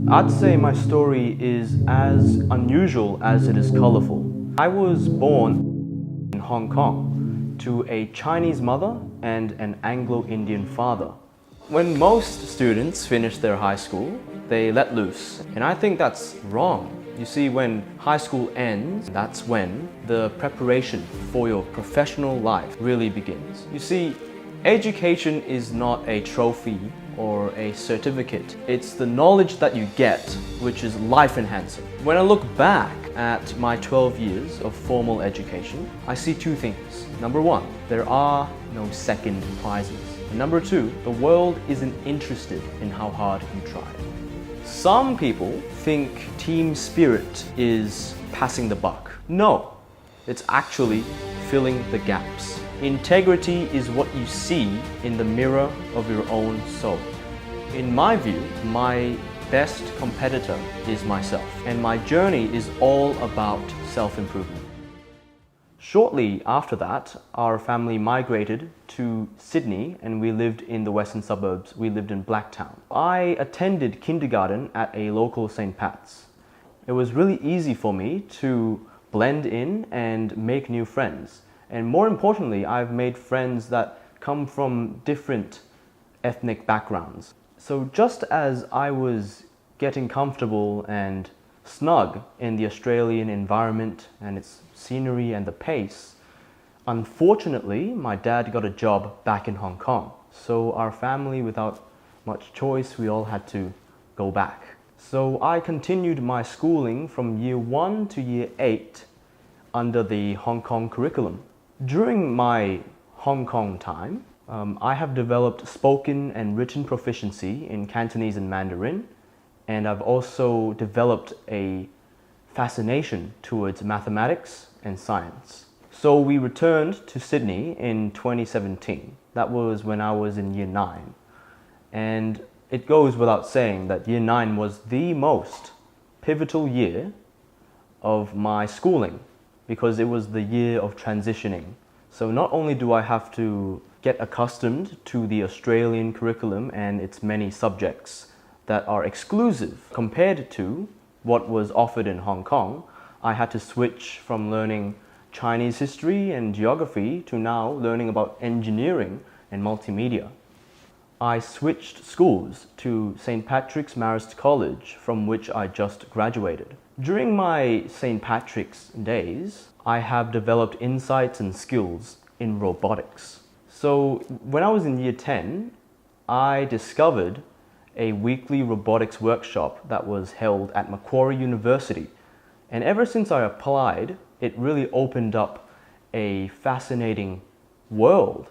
I'd say my story is as unusual as it is colorful. I was born in Hong Kong to a Chinese mother and an Anglo-Indian father. When most students finish their high school, they let loose. And I think that's wrong. You see, when high school ends, that's when the preparation for your professional life really begins. You see, education is not a trophy or a certificate. It's the knowledge that you get, which is life enhancing. When I look back at my 12 years of formal education, I see two things. Number one, there are no second prizes. And number two, the world isn't interested in how hard you tried. Some people think team spirit is passing the buck. No, it's actually filling the gaps. Integrity is what you see in the mirror of your own soul. In my view, my best competitor is myself, and my journey is all about self-improvement. Shortly after that, our family migrated to Sydney and we lived in the western suburbs. We lived in Blacktown. I attended kindergarten at a local St. Pat's. It was really easy for me to blend in and make new friends. And more importantly, I've made friends that come from different ethnic backgrounds. So just as I was getting comfortable and snug in the Australian environment and its scenery and the pace, unfortunately, my dad got a job back in Hong Kong. So our family, without much choice, we all had to go back. So I continued my schooling from year 1 to year 8 under the Hong Kong curriculum. During my Hong Kong time, I have developed spoken and written proficiency in Cantonese and Mandarin, and I've also developed a fascination towards mathematics and science. So we returned to Sydney in 2017. That was when I was in year 9. And it goes without saying that year 9 was the most pivotal year of my schooling, because it was the year of transitioning. So not only do I have to get accustomed to the Australian curriculum and its many subjects that are exclusive compared to what was offered in Hong Kong, I had to switch from learning Chinese history and geography to now learning about engineering and multimedia. I switched schools to St. Patrick's Marist College, from which I just graduated. During my St. Patrick's days, I have developed insights and skills in robotics. So when I was in year 10, I discovered a weekly robotics workshop that was held at Macquarie University. And ever since I applied, it really opened up a fascinating world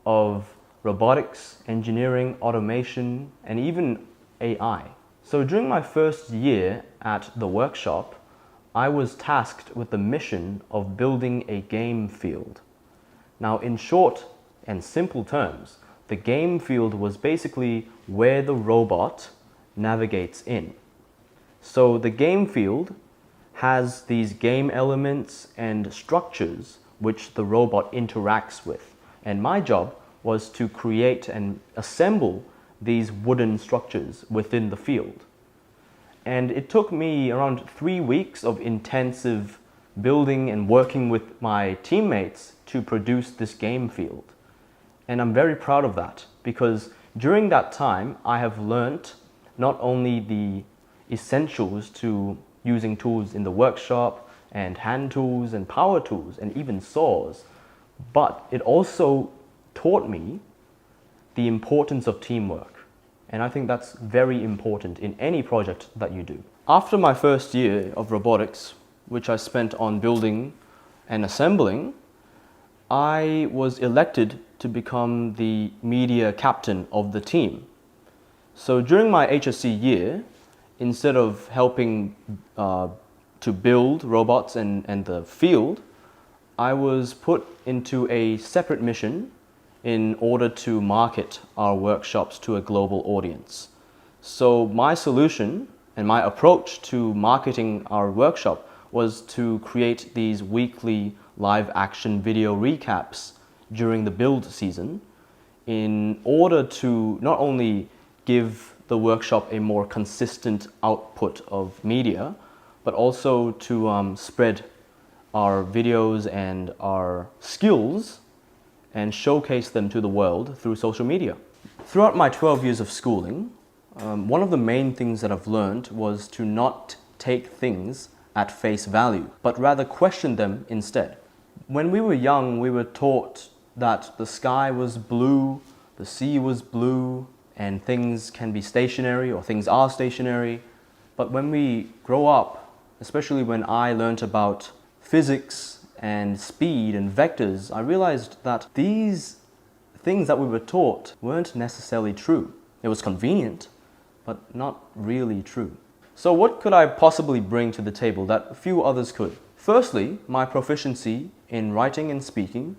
of robotics, engineering, automation, and even AI. So during my first year at the workshop, I was tasked with the mission of building a game field. Now, in short and simple terms, the game field was basically where the robot navigates in. So the game field has these game elements and structures which the robot interacts with. And my job was to create and assemble these wooden structures within the field. And it took me around 3 weeks of intensive building and working with my teammates to produce this game field. And I'm very proud of that, because during that time I have learnt not only the essentials to using tools in the workshop and hand tools and power tools and even saws, but it also taught me the importance of teamwork. And I think that's very important in any project that you do. After my first year of robotics, which I spent on building and assembling, I was elected to become the media captain of the team. So during my HSC year, instead of helping to build robots and the field, I was put into a separate mission in order to market our workshops to a global audience. So my solution and my approach to marketing our workshop was to create these weekly live action video recaps during the build season in order to not only give the workshop a more consistent output of media, but also to spread our videos and our skills and showcase them to the world through social media. Throughout my 12 years of schooling, one of the main things that I've learned was to not take things at face value, but rather question them instead. When we were young, we were taught that the sky was blue, the sea was blue, and things can be stationary or things are stationary. But when we grow up, especially when I learnt about physics and speed and vectors, I realized that these things that we were taught weren't necessarily true. It was convenient, but not really true. So what could I possibly bring to the table that few others could? Firstly, my proficiency in writing and speaking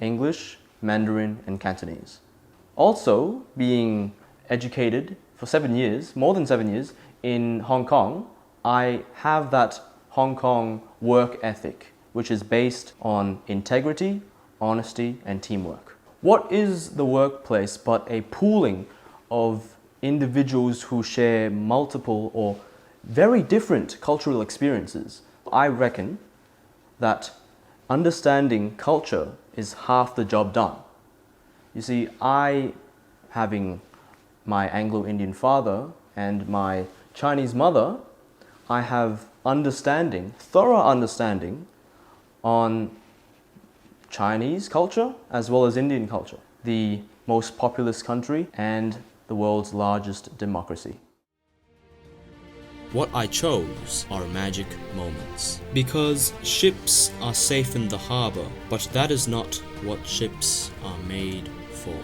English, Mandarin, and Cantonese. Also, being educated for 7 years, more than 7 years, in Hong Kong, I have that Hong Kong work ethic, which is based on integrity, honesty, and teamwork. What is the workplace but a pooling of individuals who share multiple or very different cultural experiences? I reckon that understanding culture is half the job done. You see, having my Anglo-Indian father and my Chinese mother, I have thorough understanding on Chinese culture as well as Indian culture, the most populous country and the world's largest democracy. What I chose are magic moments. Because ships are safe in the harbor, but that is not what ships are made for.